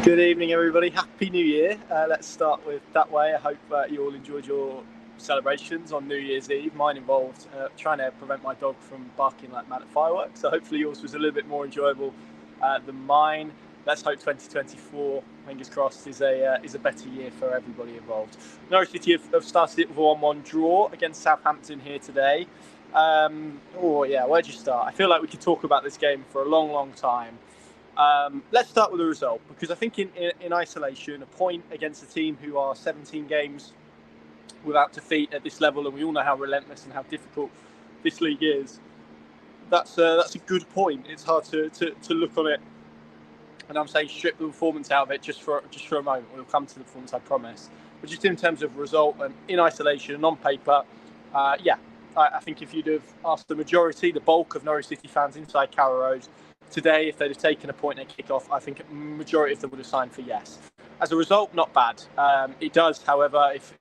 Good evening, everybody. Happy New Year. Let's start with that way. I hope you all enjoyed your celebrations on New Year's Eve. Mine involved trying to prevent my dog from barking like mad at fireworks. So hopefully yours was a little bit more enjoyable than mine. Let's hope 2024, fingers crossed, is a better year for everybody involved. Norwich City have started it with a 1-1 draw against Southampton here today. Where'd you start? I feel like we could talk about this game for a long, long time. Let's start with the result, because I think in isolation, a point against a team who are 17 games without defeat at this level, and we all know how relentless and how difficult this league is, that's a good point. It's hard to look on it, and I'm saying strip the performance out of it just for a moment. We'll come to the performance, I promise. But just in terms of result and in isolation and on paper, I think if you'd have asked the bulk of Norwich City fans inside Carrow Road today, if they'd have taken a point at kick-off, I think a majority of them would have signed for yes. As a result, not bad. It does, however, if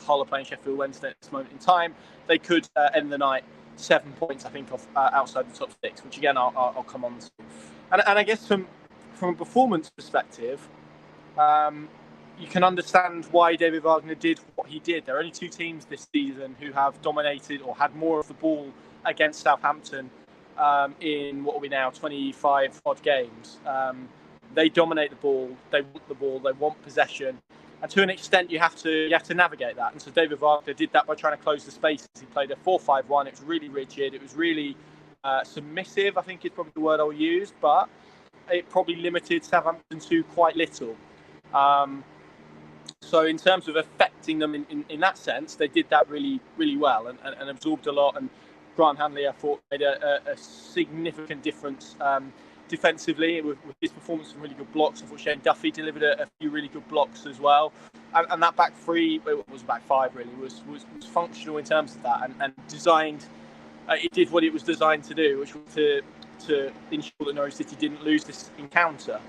Hull are playing Sheffield Wednesday at this moment in time, they could end the night 7 points, I think, off outside the top 6, which again I'll come on to. And I guess from a performance perspective, you can understand why David Wagner did what he did. There are only two teams this season who have dominated or had more of the ball against Southampton in what are we now, 25 odd games. They dominate the ball, they want possession, and to an extent you have to navigate that. And so David Wagner did that by trying to close the spaces. He played a 4-5-1. It was really rigid, it was really submissive, I think is probably the word I'll use, but it probably limited Southampton to quite little. So in terms of affecting them in that sense, they did that really, really well and absorbed a lot. And Grant Hanley, I thought, made a significant difference defensively with his performance. Some really good blocks. I thought Shane Duffy delivered a few really good blocks as well. And that back three, it was back five really, was functional in terms of that and designed. It did what it was designed to do, which was to ensure that Norwich City didn't lose this encounter.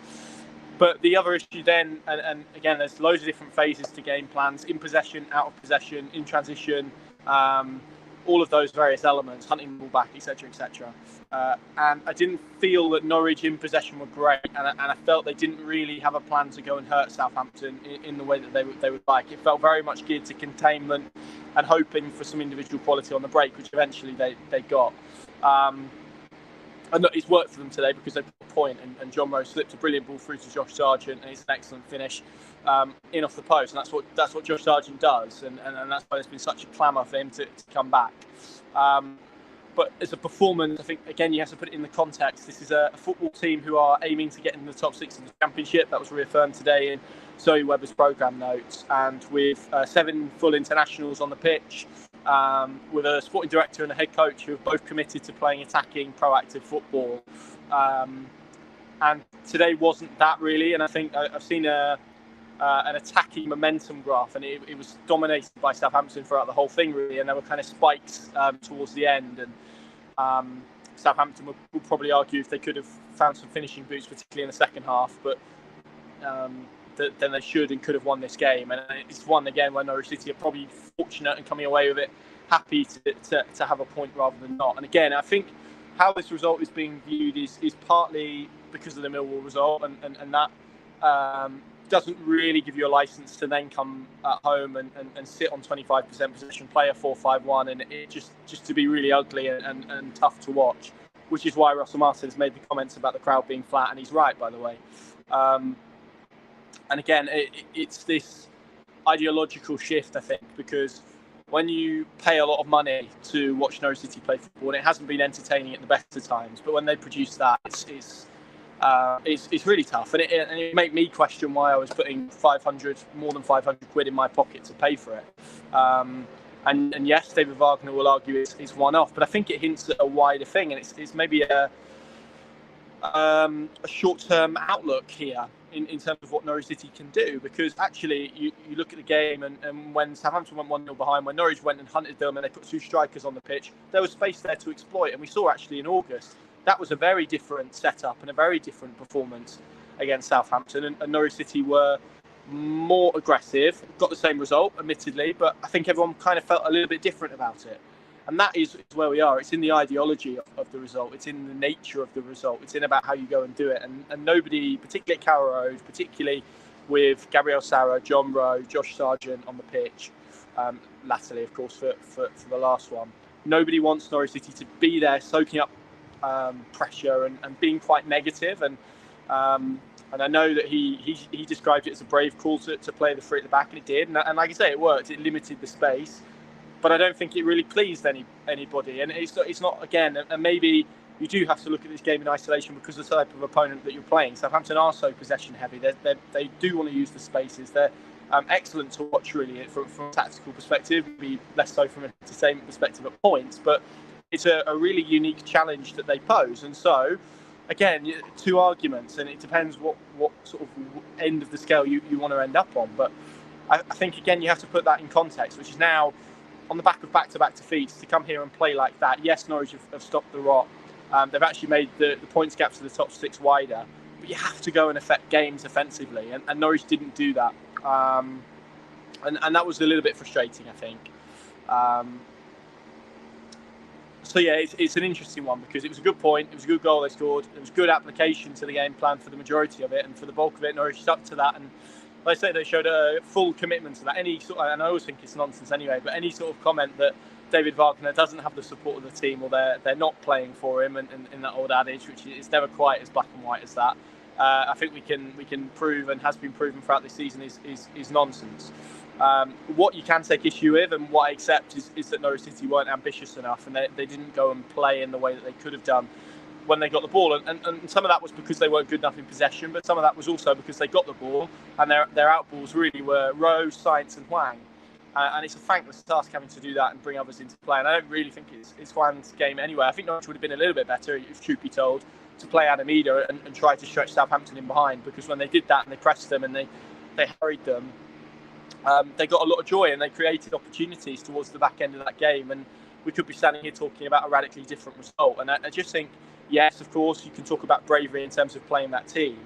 But the other issue then, and again, there's loads of different phases to game plans: in possession, out of possession, in transition. All of those various elements, hunting the ball back, etc., etc. And I didn't feel that Norwich in possession were great, and I felt they didn't really have a plan to go and hurt Southampton in the way that they would like. It felt very much geared to containment and hoping for some individual quality on the break, which eventually they got. And it's worked for them today because they put a point, and John Rose slipped a brilliant ball through to Josh Sargent, and it's an excellent finish in off the post, and that's what Josh Sargent does, and that's why there's been such a clamour for him to come back. But as a performance, I think again you have to put it in the context. This is a football team who are aiming to get in the top 6 of the Championship. That was reaffirmed today in Zoe Webber's programme notes, and with 7 full internationals on the pitch, with a sporting director and a head coach who have both committed to playing attacking, proactive football. And today wasn't that really, and I think I've seen an attacking momentum graph, and it was dominated by Southampton throughout the whole thing really, and there were kind of spikes towards the end, and Southampton would probably argue if they could have found some finishing boots, particularly in the second half, but then they should and could have won this game. And it's one again where Norwich City are probably fortunate and coming away with it happy to have a point rather than not. And again, I think how this result is being viewed is partly because of the Millwall result, and that doesn't really give you a license to then come at home and sit on 25% possession, play a 4-5-1, and it just to be really ugly and tough to watch, which is why Russell Martin has made the comments about the crowd being flat, and he's right, by the way. And again, it's this ideological shift, I think, because when you pay a lot of money to watch Norwich City play football, and it hasn't been entertaining at the best of times, but when they produce that, it's really tough, and it made me question why I was putting more than 500 quid in my pocket to pay for it. And yes, David Wagner will argue it's one-off, but I think it hints at a wider thing, and it's maybe a short-term outlook here in terms of what Norwich City can do, because actually you look at the game, and when Southampton went 1-0 behind, when Norwich went and hunted them and they put 2 strikers on the pitch, there was space there to exploit, and we saw actually in August that was a very different setup and a very different performance against Southampton, and Norwich City were more aggressive, got the same result admittedly, but I think everyone kind of felt a little bit different about it. And that is where we are. It's in the ideology of the result. It's in the nature of the result. It's in about how you go and do it. And nobody, particularly at Carrow Road, particularly with Gabriel Sara, John Rowe, Josh Sargent on the pitch, latterly, of course, for the last one, nobody wants Norwich City to be there soaking up pressure and being quite negative. And I know that he described it as a brave call to play the three at the back, and it did. And like I say, it worked. It limited the space. But I don't think it really pleased anybody. And it's not, again, and maybe you do have to look at this game in isolation because of the type of opponent that you're playing. Southampton are so possession heavy. They do want to use the spaces. They're excellent to watch, really, from a tactical perspective, maybe less so from an entertainment perspective at points. But it's a really unique challenge that they pose. And so, again, two arguments, and it depends what sort of end of the scale you want to end up on. But I think, again, you have to put that in context, which is now, on the back of back-to-back defeats, to come here and play like that. Yes, Norwich have stopped the rot. They've actually made the points gap to the top six wider. But you have to go and affect games offensively, and Norwich didn't do that. And that was a little bit frustrating, I think. So, yeah, it's an interesting one because it was a good point. It was a good goal they scored. It was good application to the game plan for the majority of it. And for the bulk of it, Norwich stuck to that. And like I say, they showed a full commitment to that. And I always think it's nonsense anyway, but any sort of comment that David Wagner doesn't have the support of the team, or they're not playing for him, and in that old adage, which is never quite as black and white as that, I think we can prove, and has been proven throughout this season, is nonsense. What you can take issue with, and what I accept, is that Norwich City weren't ambitious enough, and they didn't go and play in the way that they could have done when they got the ball, and some of that was because they weren't good enough in possession, but some of that was also because they got the ball, and their outballs really were Rowe, Sainz and Hwang, and it's a thankless task having to do that and bring others into play. And I don't really think it's Hwang's game anyway. I think Norwich would have been a little bit better, if truth be told, to play Adamida and try to stretch Southampton in behind, because when they did that and they pressed them and they hurried them, they got a lot of joy and they created opportunities towards the back end of that game, and we could be standing here talking about a radically different result. And I just think, yes, of course, you can talk about bravery in terms of playing that team,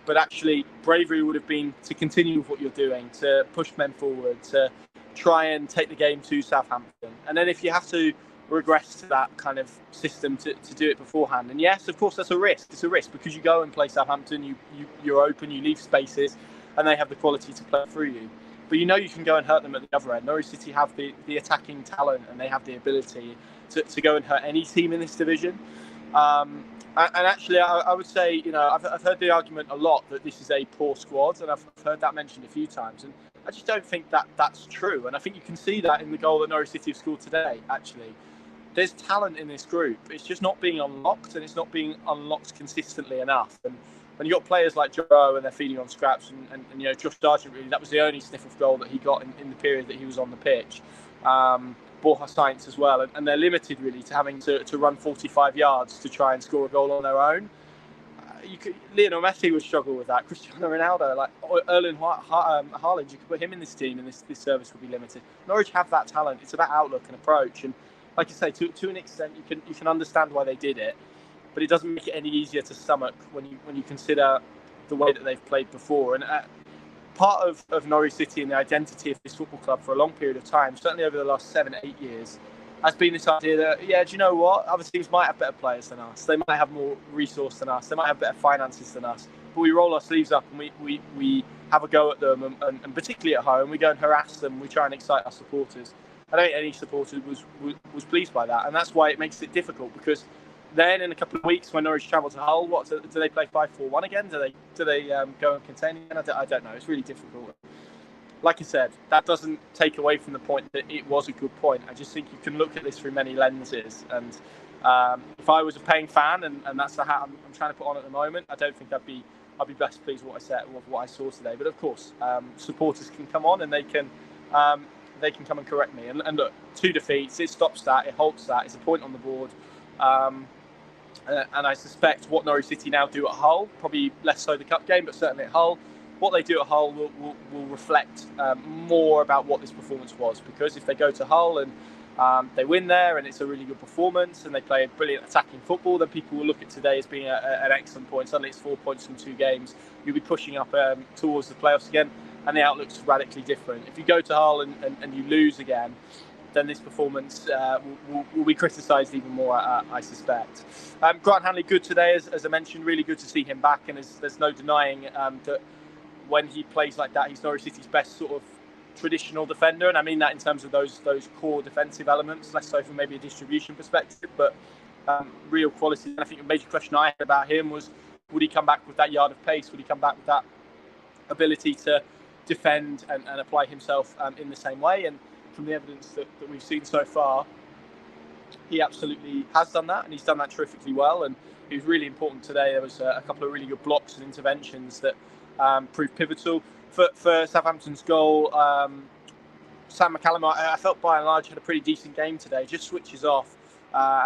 but actually bravery would have been to continue with what you're doing, to push men forward, to try and take the game to Southampton. And then if you have to regress to that kind of system to do it beforehand, and yes, of course, that's a risk. It's a risk because you go and play Southampton, you're open, you leave spaces, and they have the quality to play through you. But you know you can go and hurt them at the other end. Norwich City have the attacking talent, and they have the ability to go and hurt any team in this division. And actually, I would say, I've heard the argument a lot that this is a poor squad, and I've heard that mentioned a few times. And I just don't think that's true. And I think you can see that in the goal that Norwich City have scored today, actually. There's talent in this group. It's just not being unlocked, and it's not being unlocked consistently enough. And when you've got players like Joe and they're feeding on scraps, and Josh Sargent, really, that was the only sniff of goal that he got in the period that he was on the pitch. Borja Sainz as well, and they're limited really to having to run 45 yards to try and score a goal on their own. Lionel Messi would struggle with that. Cristiano Ronaldo, like Erling Haaland, you could put him in this team, and this service would be limited. Norwich have that talent. It's about outlook and approach, and like I say, to an extent, you can understand why they did it, but it doesn't make it any easier to stomach when you consider the way that they've played before. And part of Norwich City and the identity of this football club for a long period of time, certainly over the last 7-8 years, has been this idea that, do you know what? Other teams might have better players than us. They might have more resource than us. They might have better finances than us. But we roll our sleeves up and we have a go at them, and particularly at home, we go and harass them. We try and excite our supporters. I don't think any supporter was pleased by that, and that's why it makes it difficult, because then in a couple of weeks when Norwich travel to Hull, do they play 5-4-1 again? Do they go and contain again? I don't know. It's really difficult. Like I said, that doesn't take away from the point that it was a good point. I just think you can look at this through many lenses. And if I was a paying fan, and that's the hat I'm trying to put on at the moment, I don't think I'd be best pleased with what I saw today. But of course, supporters can come on and they can come and correct me. And look, 2 defeats, it stops that, it halts that. It's a point on the board. And I suspect what Norwich City now do at Hull, probably less so the cup game, but certainly at Hull, what they do at Hull will reflect more about what this performance was. Because if they go to Hull and they win there and it's a really good performance and they play a brilliant attacking football, then people will look at today as being an excellent point. Suddenly it's 4 points from 2 games. You'll be pushing up towards the playoffs again, and the outlook's radically different. If you go to Hull and you lose again, then this performance will be criticised even more, I suspect. Grant Hanley, good today, as I mentioned, really good to see him back, and there's no denying that when he plays like that, he's Norwich City's best sort of traditional defender, and I mean that in terms of those core defensive elements, less so from maybe a distribution perspective, but real quality. And I think the major question I had about him was, would he come back with that yard of pace? Would he come back with that ability to defend and apply himself in the same way? And from the evidence that we've seen so far, he absolutely has done that, and he's done that terrifically well. And he was really important today. There was a couple of really good blocks and interventions that proved pivotal for Southampton's goal. Sam McCallum, I felt by and large had a pretty decent game today. Just switches off.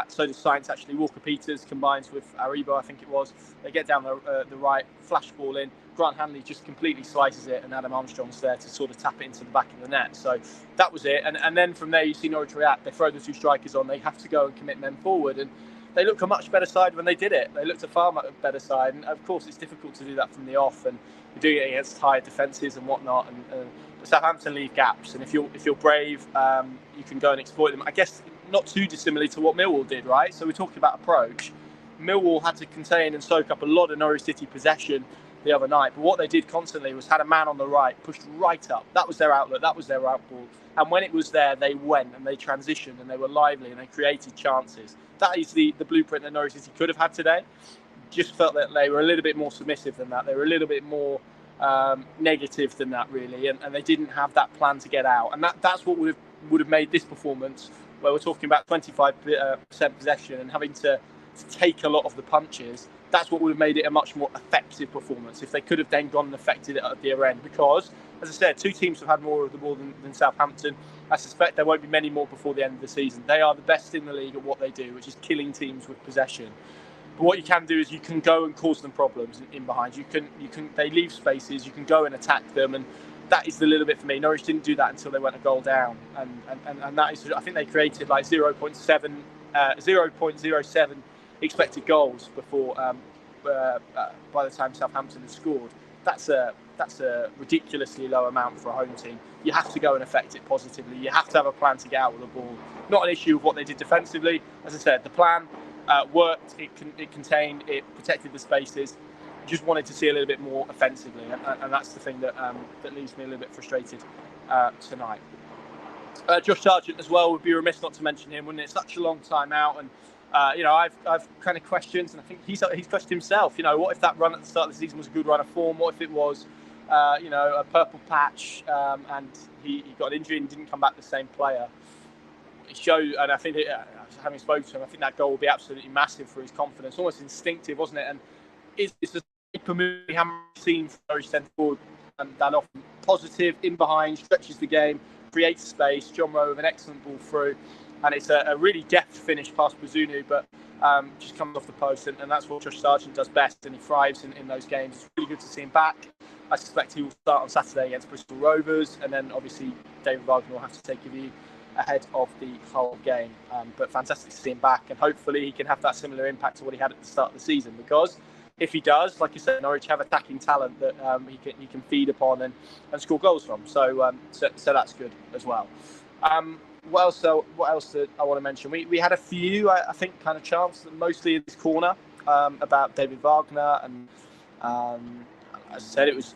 So does Science, actually. Walker Peters combines with Aribo, I think it was. They get down the right, flash ball in. Grant Hanley just completely slices it, and Adam Armstrong's there to sort of tap it into the back of the net. So that was it. And then from there, you see Norwich react. They throw the two strikers on. They have to go and commit men forward. And they look a much better side when they did it. They looked a far much better side. And of course, it's difficult to do that from the off. And you're doing it against tired defences and whatnot. And Southampton leave gaps. And if you're brave, you can go and exploit them. I guess not too dissimilar to what Millwall did, right? So we're talking about approach. Millwall had to contain and soak up a lot of Norwich City possession the other night, but what they did constantly was had a man on the right, pushed right up. That was their outlet, that was their outball. And when it was there, they went and they transitioned and they were lively and they created chances. That is the blueprint that Norwich City could have had today. Just felt that they were a little bit more submissive than that. They were a little bit more negative than that, really, and they didn't have that plan to get out. And that's what would have made this performance, where we're talking about 25% possession and having to take a lot of the punches. That's what would have made it a much more effective performance if they could have then gone and affected it at the other end. Because, as I said, two teams have had more of the ball than Southampton. I suspect there won't be many more before the end of the season. They are the best in the league at what they do, which is killing teams with possession. But what you can do is you can go and cause them problems in behind. They leave spaces. You can go and attack them, and that is the little bit for me. Norwich didn't do that until they went a goal down, and that is, I think they created like 0.07 expected goals before by the time Southampton had scored. That's a ridiculously low amount for a home team. You have to go and affect it positively. You have to have a plan to get out with the ball. Not an issue of what they did defensively. As I said, the plan worked. It contained. It protected the spaces. Just wanted to see a little bit more offensively, and that's the thing that leaves me a little bit frustrated tonight. Josh Sargent as well, would be remiss not to mention him, wouldn't it? Such a long time out, and I've kind of questions, and I think he's questioned himself. What if that run at the start of the season was a good run of form? What if it was, a purple patch, and he got an injury and didn't come back the same player? It showed, and I think having spoken to him, I think that goal will be absolutely massive for his confidence, almost instinctive, wasn't it? And it's a super move we haven't seen from Norwich centre forward that often. Positive, in behind, stretches the game, creates space. John Rowe with an excellent ball through, and it's a really deft finish past Bazunu, but just comes off the post, and that's what Josh Sargent does best, and he thrives in those games. It's really good to see him back. I suspect he will start on Saturday against Bristol Rovers, and then obviously David Wagner will have to take a view ahead of the whole game. But fantastic to see him back, and hopefully he can have that similar impact to what he had at the start of the season, because if he does, like you said, Norwich have attacking talent that he can feed upon and score goals from. So that's good as well. What else did I want to mention? We had a few, I think, kind of chants, mostly in this corner, about David Wagner, and as I said, it was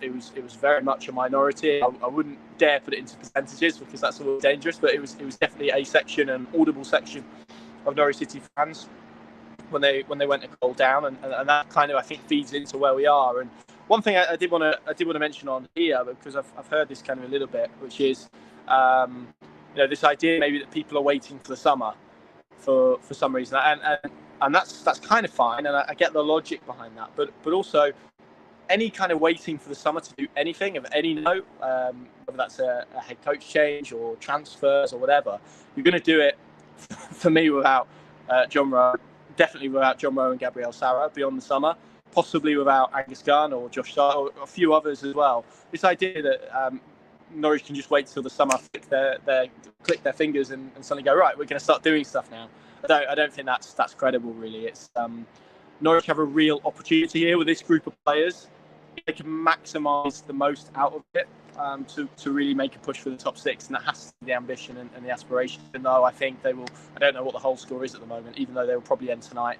very much a minority. I wouldn't dare put it into percentages because that's all dangerous, but it was definitely a section, an audible section of Norwich City fans when they went a goal down, and that kind of, I think, feeds into where we are. And one thing I did want to mention on here, because I've heard this kind of a little bit, which is this idea maybe that people are waiting for the summer for some reason, and that's kind of fine, and I get the logic behind that, but also any kind of waiting for the summer to do anything of any note, whether that's a head coach change or transfers or whatever, you're going to do it for me without John Rowe, definitely without John Rowe and Gabriel Sara beyond the summer, possibly without Angus Gunn or Josh Sara or a few others as well. This idea that Norwich can just wait till the summer, click their fingers and suddenly go, right, we're going to start doing stuff now. I don't think that's credible, really. It's Norwich have a real opportunity here with this group of players. they can maximise the most out of it to really make a push for the top six, and that has to be the ambition and the aspiration. Even though I think they will, I don't know what the whole score is at the moment, even though they will probably end tonight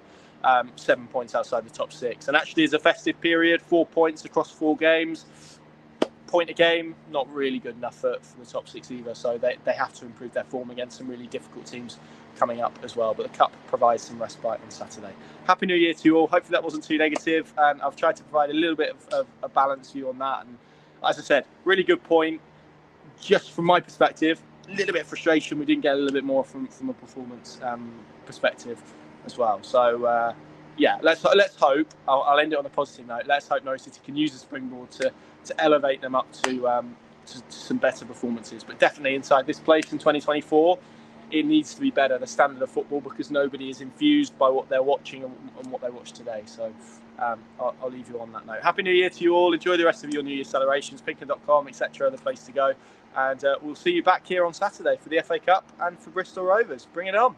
7 points outside the top six. And actually, as a festive period, 4 points across 4 games, point a game, not really good enough for the top six either. So they have to improve their form against some really difficult teams coming up as well. But the Cup provides some respite on Saturday. Happy New Year to you all. Hopefully that wasn't too negative, and I've tried to provide a little bit of a balanced view on that. And as I said, really good point. Just from my perspective, a little bit of frustration. We didn't get a little bit more from a performance perspective as well. So yeah, let's hope. I'll end it on a positive note. Let's hope Norwich City can use the springboard to elevate them up to some better performances. But definitely inside this place in 2024, it needs to be better, the standard of football, because nobody is infused by what they're watching and what they watch today. So I'll leave you on that note. Happy New Year to you all. Enjoy the rest of your New Year celebrations. Pinkland.com, etc. the place to go. And we'll see you back here on Saturday for the FA Cup and for Bristol Rovers. Bring it on.